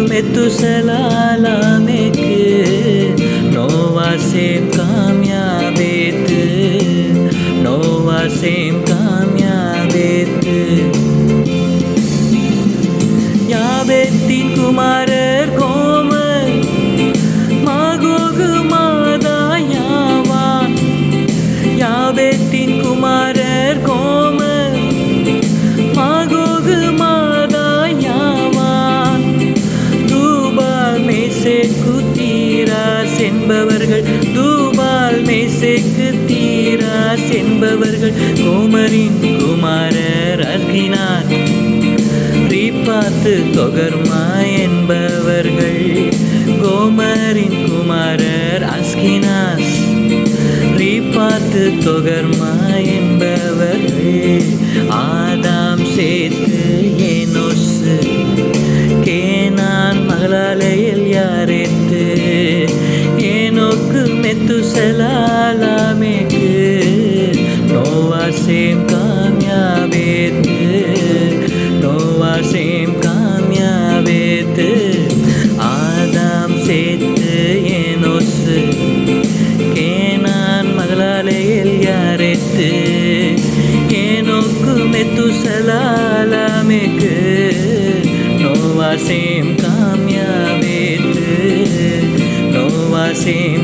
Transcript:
मेतुसला Lamech नोवा same कामयाबेत नोवा same कामयाबेत याबेत्तिन कुमारर गोमर Magog मादा यावान याबेत्तिन कुमारर गोमर Magog मादा यावान दूबाल मेसेक्कु Tiras என்பவர்கள் தூபால் மேசேக்கு தீராஸ் என்பவர்கள் கோமரின் குமாரர் அர்கினார் ரீபாத்து தொகர்மா என்பவர்கள் கோமரின் குமாரர் அஸ்கினாஸ் ரீபாத்து தொகர்மா என்பவர்கள் ஆதாம் சேத்து ஏனோசு கேனான் மகளாலையில் யாரேத்து ஏனோக்கு மெத்துசலா லாமேக்கு நோவா சேம் காம்யாபேத் नोवा सेम कामयाबेत आदाम சேத்து ஏனோஸ் கேனான் மகளாலையில் யாரேத்து ஏனோக்கு மெத்துசலா லாமேக்கு நோவா சேம் காம்யாபேத் नोवा सेम